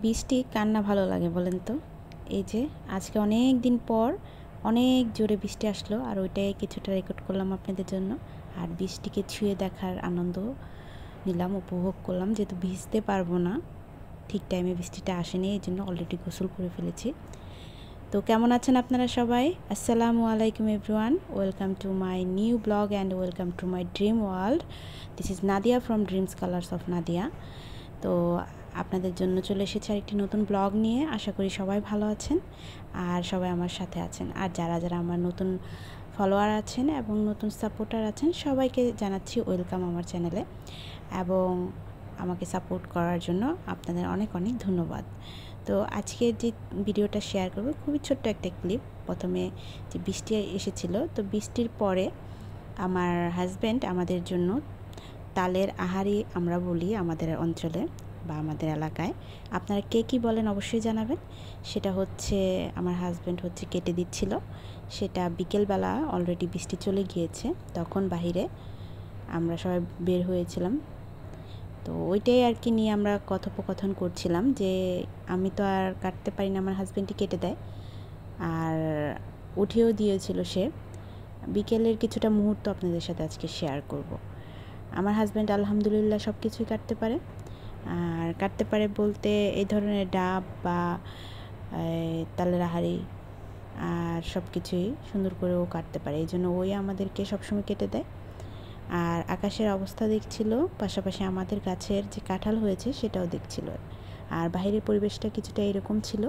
বৃষ্টি কার না ভালো লাগে বলেন তো। এই যে আজকে অনেক দিন পর অনেক জোরে বৃষ্টি আসলো, আর ওইটাই কিছুটা রেকর্ড করলাম আপনাদের জন্য। আর বৃষ্টিকে ছুঁয়ে দেখার আনন্দ নিলাম, উপভোগ করলাম। যেহেতু ভিজতে পারবো না, ঠিক টাইমে বৃষ্টিটা আসেনি, এই জন্য অলরেডি গোসল করে ফেলেছি। তো কেমন আছেন আপনারা সবাই? আসসালামু আলাইকুম everyone, welcome to my new blog and welcome to my dream world. This is Nadia from dreams colours of Nadia. তো আপনাদের জন্য চলে এসেছি আরেকটি নতুন ব্লগ নিয়ে। আশা করি সবাই ভালো আছেন আর সবাই আমার সাথে আছেন। আর যারা যারা আমার নতুন ফলোয়ার আছেন এবং নতুন সাপোর্টার আছেন, সবাইকে জানাচ্ছি ওয়েলকাম আমার চ্যানেলে, এবং আমাকে সাপোর্ট করার জন্য আপনাদের অনেক অনেক ধন্যবাদ। তো আজকে যে ভিডিওটা শেয়ার করব, খুবই ছোট্ট একটা ক্লিপ। প্রথমে যে বৃষ্টি এসেছিল, তো বৃষ্টির পরে আমার হাজব্যান্ড আমাদের জন্য তালের আহারি আমরা বলি আমাদের অঞ্চলে বা আমাদের এলাকায়। আপনারা কে কী বলেন অবশ্যই জানাবেন। সেটা হচ্ছে আমার হাজব্যান্ড কেটে দিচ্ছিল। সেটা বিকেলবেলা, অলরেডি বৃষ্টি চলে গিয়েছে, তখন বাহিরে আমরা সবাই বের হয়েছিলাম। তো ওইটাই আর কি নিয়ে আমরা কথোপকথন করছিলাম যে আমি তো আর কাটতে পারি না, আমার হাজব্যান্ডই কেটে দেয়। আর উঠিয়েও দিয়েছিল সে। বিকেলের কিছুটা মুহূর্ত আপনাদের সাথে আজকে শেয়ার করব। আমার হাজব্যান্ড আলহামদুলিল্লাহ সব কিছুই কাটতে পারে। আর কাটতে পারে বলতে এই ধরনের ডাব বা তালের আহারি আর সব কিছুই সুন্দর করে ও কাটতে পারে, এই জন্য ওই আমাদেরকে সবসময় কেটে দেয়। আর আকাশের অবস্থা দেখছিল, পাশাপাশি আমাদের গাছের যে কাঁঠাল হয়েছে সেটাও দেখছিল। আর বাইরের পরিবেশটা কিছুটা এরকম ছিল।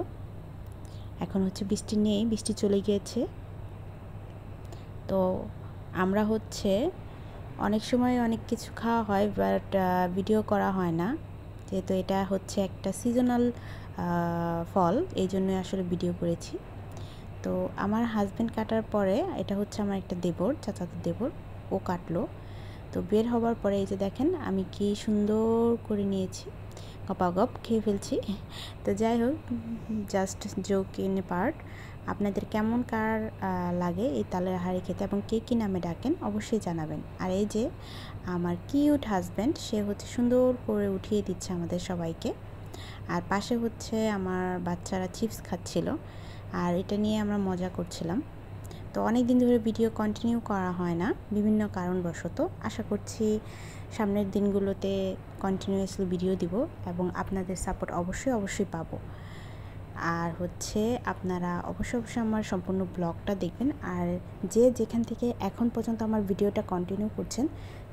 এখন বৃষ্টি নেই, বৃষ্টি চলে গিয়েছে। তো আমরা অনেক সময় অনেক কিছু খাওয়া হয়, বাট ভিডিও করা হয় না, যেহেতু এটা একটা সিজনাল ফল, এই জন্যই আসলে ভিডিও করেছি। তো আমার হাজব্যান্ড কাটার পরে, এটা আমার একটা দেবর, চাচাতো দেবর, ও কাটলো। তো বের হবার পরে এই যে দেখেন আমি কি সুন্দর করে নিয়েছি, গপাগপ খেয়ে ফেলছি। তো যাই হোক, just joke in a part. আপনাদের কেমন কার লাগে এই তালের আহারি খেতে এবং কে কী নামে ডাকেন অবশ্যই জানাবেন। আর এই যে আমার কিউট হাজব্যান্ড, সে সুন্দর করে উঠিয়ে দিচ্ছে আমাদের সবাইকে। আর পাশে আমার বাচ্চারা চিপস খাচ্ছিল, আর এটা নিয়ে আমরা মজা করছিলাম। তো অনেক দিন ধরে ভিডিও কন্টিনিউ করা হয় না বিভিন্ন কারণবশত। আশা করছি সামনের দিনগুলোতে কন্টিনিউয়াসলি ভিডিও দিব এবং আপনাদের সাপোর্ট অবশ্যই পাবো। আর আপনারা অবশ্যই আমার সম্পূর্ণ ব্লগটা দেখবেন। আর যে যেখান থেকে এখন পর্যন্ত আমার ভিডিওটা কন্টিনিউ করছেন,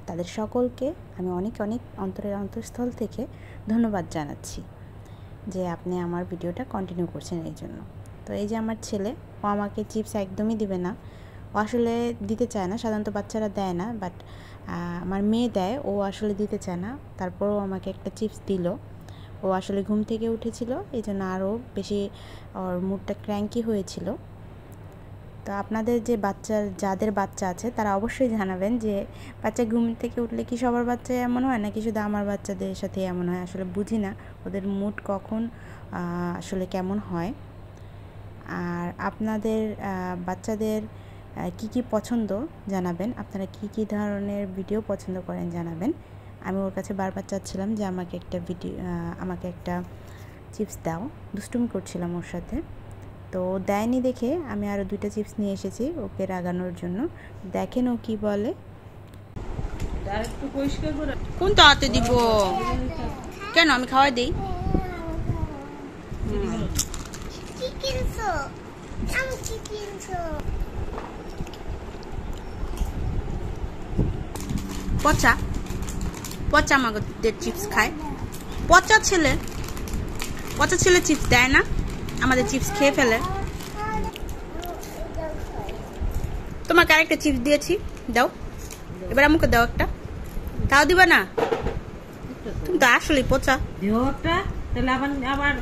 তাদের সকলকে আমি অনেক অনেক অন্তরের অন্তঃস্থল থেকে ধন্যবাদ জানাচ্ছি যে আপনি আমার ভিডিওটা কন্টিনিউ করছেন এই জন্য। তো এই যে আমার ছেলে, ও আমাকে চিপস একদমই দিবে না, ও আসলে দিতে চায় না, সাধারণত বাচ্চারা দেয় না, বাট আমার মেয়ে দেয়, ও আসলে দিতে চায় না। তারপরও আমাকে একটা চিপস দিল। ও আসলে ঘুম থেকে উঠেছিল, এই জন্য আরও বেশি ওর মুডটা ক্র্যাঙ্কি হয়েছিল। তো আপনাদের যাদের বাচ্চা আছে তারা অবশ্যই জানাবেন যে বাচ্চা ঘুম থেকে উঠলে কি সবার বাচ্চা এমন হয় নাকি শুধু আমার বাচ্চাদের সাথে এমন হয়। আসলে বুঝি না ওদের মুড কখন আসলে কেমন হয়। আর আপনাদের বাচ্চাদের কি কি পছন্দ জানাবেন, আপনারা কি কি ধরনের ভিডিও পছন্দ করেন জানাবেন। আমি ওর কাছে বারবার চাচ্ছিলাম যে আমাকে একটা চিপস দাও, দুষ্টুমি করছিলাম ওর সাথে। তো দেয়নি দেখে আমি আরও 2টা চিপস নিয়ে এসেছি ওকে রাগানোর জন্য। দেখেন ও কি বলে। কোনটা হাতে দিব? কেন, আমি খাওয়াই দিই। পচা পচা আমাদের চিপস খায়। পচা ছেলে চিপস দেয় না, আমাদের চিপস খেয়ে ফেলে। তোমাকে আরেকটা চিপস দিয়েছি, দাও। এবার আমাকে দাও একটা। তাও দিবা না? তুমি তো আসলে পচা।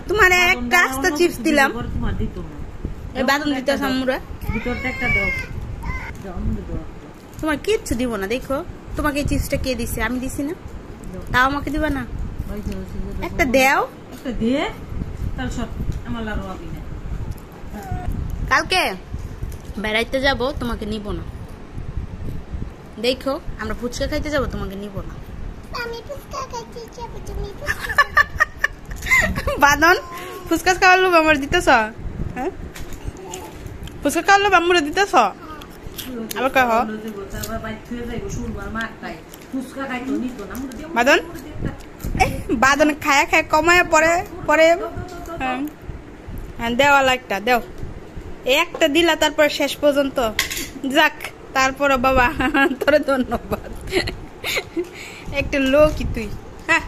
তোমার একটা আস্তা চিপস দিলাম, বাদন দিতে আমরা। তোমার কিচ্ছু দিব না, দেখো তোমাকে এই চিপসটা কে দিছে? আমি দিছি না, তাও আমাকে দিবা না? একটা দেও। কালকে বেড়াইতে যাব, তোমাকে নিব না। দেখো আমরা ফুচকা খাইতে যাব, তোমাকে নিব না। বাদন ফুচকা খাওয়ার লোভ আমার দিতেছ? হ্যাঁ, ফুচকা খাওয়ার লোভ আমার দিতেছ? আবার কহ বাদন, বাদন খায়া খায় কমায় পরে পরে দেওয়ালা একটা দেও, একটা দিলা তারপর শেষ পর্যন্ত। যাক, তারপরে বাবা তোরে ধন্যবাদ, একটা লোকই তুই। হ্যাঁ,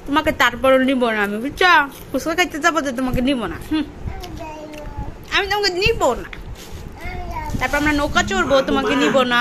তোমাকে তারপরও নিব না আমি, বুঝছো? ফুচকা খাইতে যাবো যে তোমাকে নিব না, আমি তোমাকে নিব না। তারপর আমরা নৌকা চড়বো, তোমাকে নিব না।